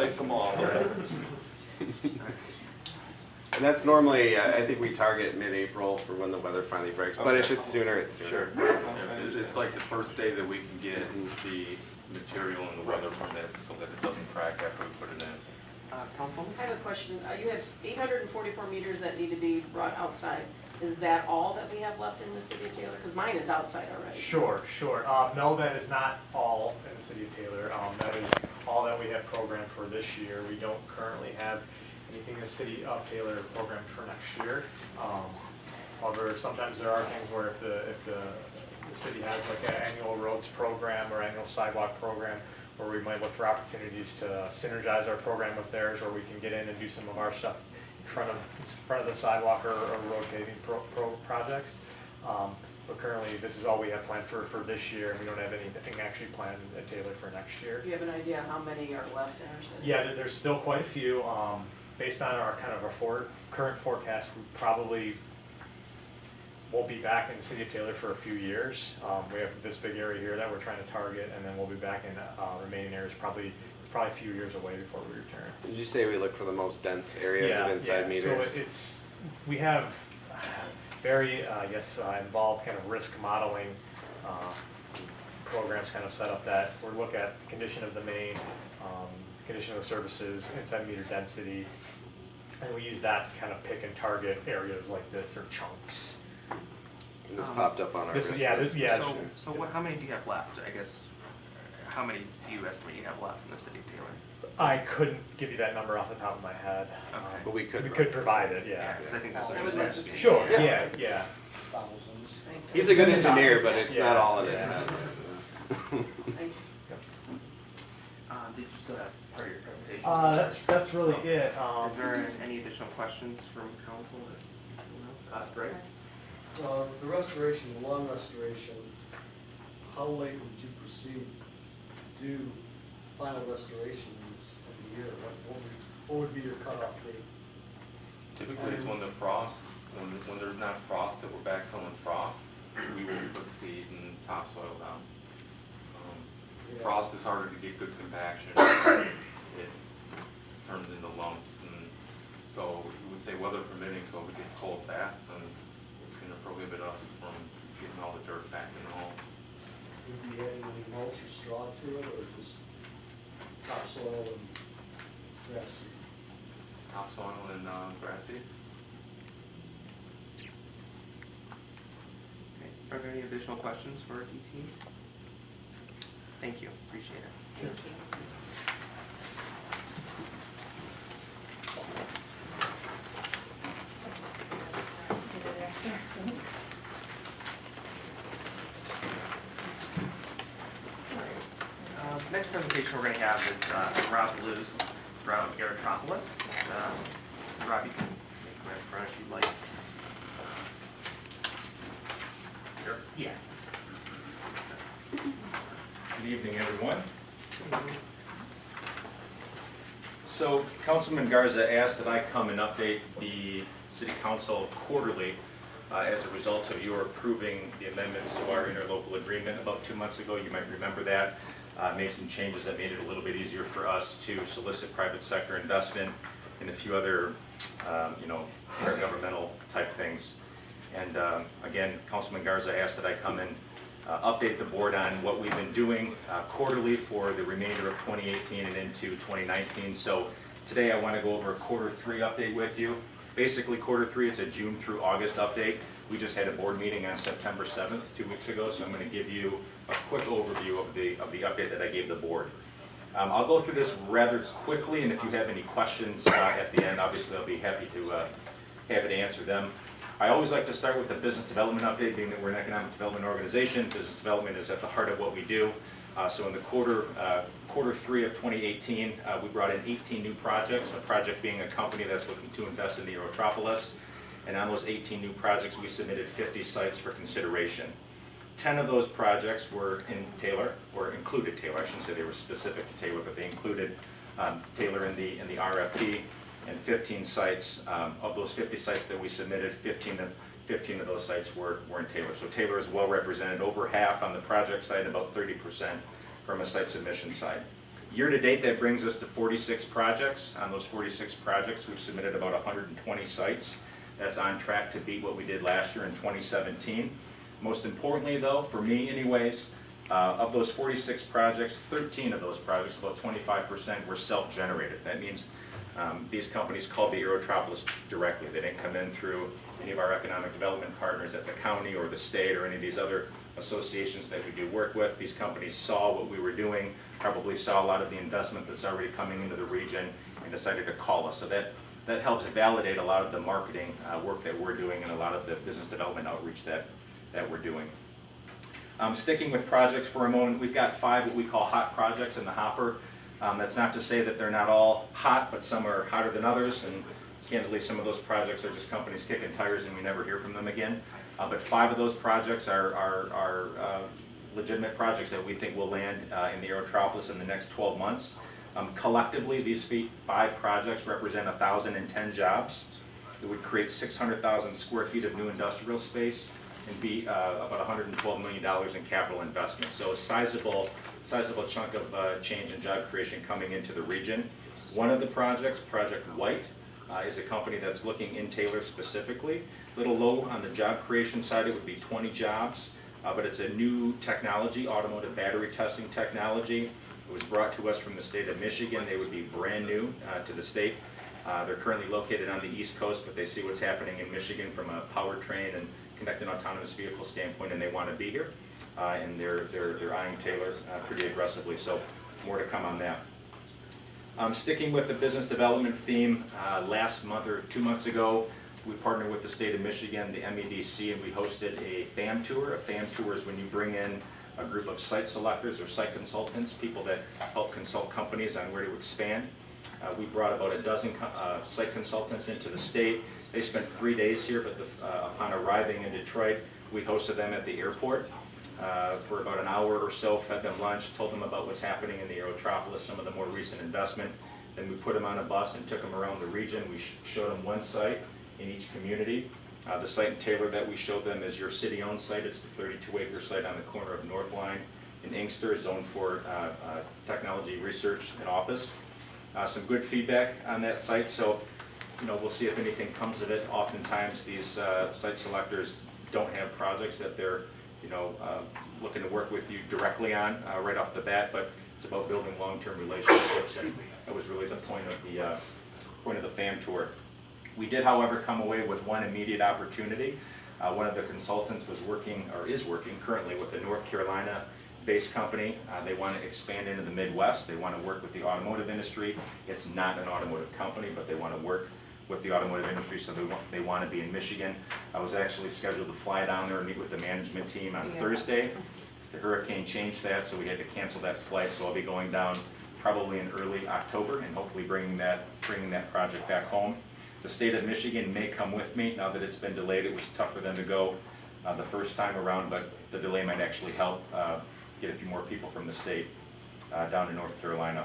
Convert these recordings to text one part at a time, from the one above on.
replace them all. And that's normally, I think we target mid-April for when the weather finally breaks, but if it's sooner, it's sooner. Sure. It's like the first day that we can get the material and the weather permits so that it doesn't crack after we put it in. Councilman? I have a question. You have 844 meters that need to be brought outside. Is that all that we have left in the city of Taylor? Because mine is outside already. Sure. No, that is not all in the city of Taylor. That is all that we have programmed for this year. We don't currently have anything in the city of Taylor programmed for next year. However, sometimes there are things where if the city has like an annual roads program or annual sidewalk program, where we might look for opportunities to synergize our program with theirs, or we can get in and do some of our stuff in front of the sidewalk or road paving projects. But currently, this is all we have planned for this year, and we don't have anything actually planned at Taylor for next year. Do you have an idea how many are left in our city? Yeah, there's still quite a few. Based on our current forecast, we probably won't be back in the city of Taylor for a few years. We have this big area here that we're trying to target, and then we'll be back in remaining areas probly a few years away before we return. Did you say we look for the most dense areas of inside meters? So we have very involved kind of risk modeling programs kind of set up that we look at condition of the main, condition of the services, inside meter density, and we use that to kind of pick and target areas like this or chunks. And this popped up on our risk list. So how many do you have left? I guess, how many do you estimate you have left in the city of Taylor? I couldn't give you that number off the top of my head. Okay. But we could provide it, yeah. 'Cause I think that's what I I would was like to asking. see. Sure, Yeah. yeah. Thanks. He's a good engineer, but it's not all of it. Yeah. Thanks. Did you still have part of your presentation? That's really it. Is there any additional questions from council? Greg? The restoration, the lawn restoration, how late would you proceed to do final restorations of the year? What would be your cutoff date? Typically, it's when the frost, when there's not frost, that we're backfilling frost, we will put seed and topsoil down. Frost is harder to get good compaction. It turns into lumps, and so we would say weather permitting, so if it gets cold fast, then it's going to prohibit us from getting all the dirt back in the hole. Would you add any mulch or straw to it, or just topsoil and grass seed? Topsoil and grass seed. Okay. Are there any additional questions for DTE? Thank you, appreciate it. Thank you. Next presentation we're going to have is Robert Luce from Aerotropolis. Rob, you can make my front if you'd like. Sure. Yeah. Good evening, everyone. So Councilman Garza asked that I come and update the City Council quarterly as a result of your approving the amendments to our interlocal agreement about 2 months ago. You might remember that. Made some changes that made it a little bit easier for us to solicit private sector investment and a few other, intergovernmental type things. And again, Councilman Garza asked that I come and update the board on what we've been doing quarterly for the remainder of 2018 and into 2019. So today I want to go over a quarter 3 update with you. Basically quarter 3, it's a June through August update. We just had a board meeting on September 7th, 2 weeks ago, so I'm going to give you a quick overview of the update that I gave the board. I'll go through this rather quickly, and if you have any questions at the end, obviously I'll be happy to answer them. I always like to start with the business development update, being that we're an economic development organization. Business development is at the heart of what we do. So in the quarter 3 of 2018, we brought in 18 new projects, a project being a company that's looking to invest in the Aerotropolis. And on those 18 new projects, we submitted 50 sites for consideration. 10 of those projects were in Taylor, or included Taylor. I shouldn't say they were specific to Taylor, but they included Taylor in the RFP. And 15 sites, of those 50 sites that we submitted, 15 of those sites were in Taylor. So Taylor is well represented, over half on the project side, about 30% from a site submission side. Year-to-date, that brings us to 46 projects. On those 46 projects, we've submitted about 120 sites. That's on track to beat what we did last year in 2017. Most importantly, though, for me anyways, of those 46 projects, 13 of those projects, about 25%, were self-generated. That means these companies called the Aerotropolis directly. They didn't come in through any of our economic development partners at the county or the state or any of these other associations that we do work with. These companies saw what we were doing, probably saw a lot of the investment that's already coming into the region, and decided to call us. So that helps validate a lot of the marketing work that we're doing and a lot of the business development outreach that we're doing. Sticking with projects for a moment, we've got 5 what we call hot projects in the hopper. That's not to say that they're not all hot, but some are hotter than others, and candidly, some of those projects are just companies kicking tires and we never hear from them again. But 5 of those projects are legitimate projects that we think will land in the Aerotropolis in the next 12 months. Collectively, these 5 projects represent 1,010 jobs. It would create 600,000 square feet of new industrial space and be about $112 million in capital investment. So a sizable chunk of change and job creation coming into the region. One of the projects, Project White, is a company that's looking in Taylor specifically. A little low on the job creation side, it would be 20 jobs, but it's a new technology, automotive battery testing technology. It was brought to us from the state of Michigan. They would be brand new to the state. They're currently located on the East Coast, but they see what's happening in Michigan from a powertrain and connected autonomous vehicle standpoint, and they want to be here. And they're eyeing Taylor pretty aggressively, so more to come on that. Sticking with the business development theme, last month or 2 months ago, we partnered with the state of Michigan, the MEDC, and we hosted a FAM tour. A FAM tour is when you bring in a group of site selectors or site consultants, people that help consult companies on where to expand. We brought about a dozen site consultants into the state. They spent 3 days here, but upon arriving in Detroit, we hosted them at the airport for about an hour or so, fed them lunch, told them about what's happening in the Aerotropolis, some of the more recent investment. Then we put them on a bus and took them around the region. We showed them one site in each community. The site in Taylor that we showed them is your city-owned site. It's the 32-acre site on the corner of North Line in Inkster, zoned for technology research and office. Some good feedback on that site, so we'll see if anything comes of it. Oftentimes these site selectors don't have projects that they're looking to work with you directly on right off the bat, but it's about building long-term relationships, and that was really the point of the FAM tour. We did, however, come away with one immediate opportunity. One of the consultants was working, or is working currently, with a North Carolina-based company. They want to expand into the Midwest. They want to work with the automotive industry. It's not an automotive company, but they want to work with the automotive industry, so they want to be in Michigan. I was actually scheduled to fly down there and meet with the management team on Thursday. The hurricane changed that, so we had to cancel that flight, so I'll be going down probably in early October and hopefully bringing that project back home. The state of Michigan may come with me. Now that it's been delayed, it was tough for them to go the first time around, but the delay might actually help get a few more people from the state down to North Carolina.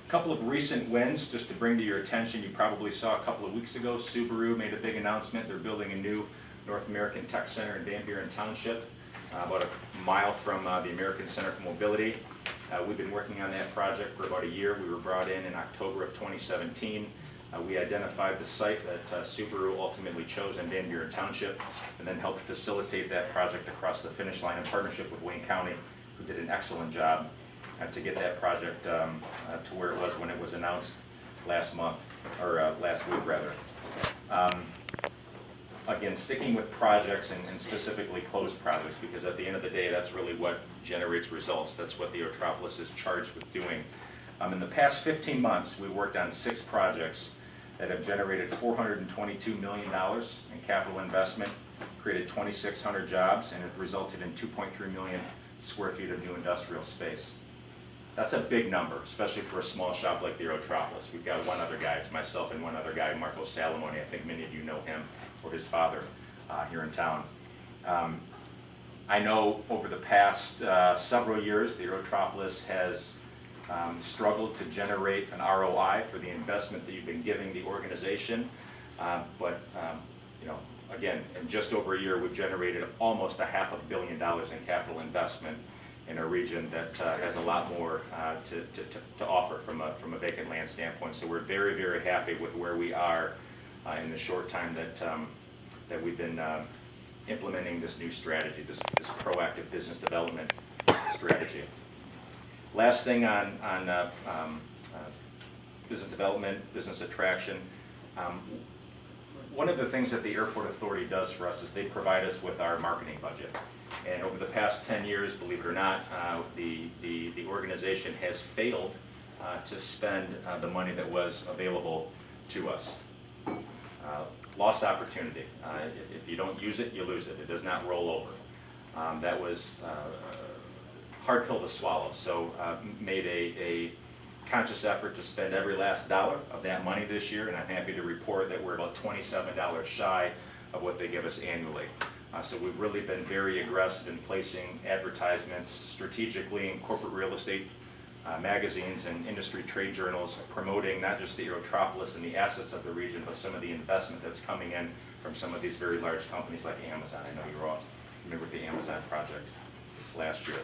A couple of recent wins, just to bring to your attention. You probably saw a couple of weeks ago, Subaru made a big announcement. They're building a new North American Tech Center in Van Buren Township, about a mile from the American Center for Mobility. We've been working on that project for about a year. We were brought in October of 2017. We identified the site that Subaru ultimately chose in Van Buren Township, and then helped facilitate that project across the finish line in partnership with Wayne County, who did an excellent job to get that project to where it was when it was announced last month, or last week rather. Again, sticking with projects and specifically closed projects, because at the end of the day, that's really what generates results. That's what the Aerotropolis is charged with doing. In the past 15 months, we worked on 6 projects that have generated $422 million in capital investment, created 2,600 jobs, and have resulted in 2.3 million square feet of new industrial space. That's a big number, especially for a small shop like the Aerotropolis. We've got one other guy, it's myself and one other guy, Marco Salamone. I think many of you know him or his father here in town. I know over the past several years, the Aerotropolis has struggled to generate an ROI for the investment that you've been giving the organization. But again, in just over a year, we've generated almost $500 million in capital investment. in a region that has a lot more to offer from a vacant land standpoint. So we're very, very happy with where we are in the short time that we've been implementing this new strategy, this proactive business development strategy. Last thing on business development, business attraction. One of the things that the Airport Authority does for us is they provide us with our marketing budget. And over the past 10 years, believe it or not, the organization has failed to spend the money that was available to us. Lost opportunity. If you don't use it, you lose it. It does not roll over. That was a hard pill to swallow. So made a conscious effort to spend every last dollar of that money this year, and I'm happy to report that we're about $27 shy of what they give us annually. So we've really been very aggressive in placing advertisements strategically in corporate real estate magazines and industry trade journals, promoting not just the Aerotropolis and the assets of the region, but some of the investment that's coming in from some of these very large companies like Amazon. I know you were all familiar with the Amazon project last year.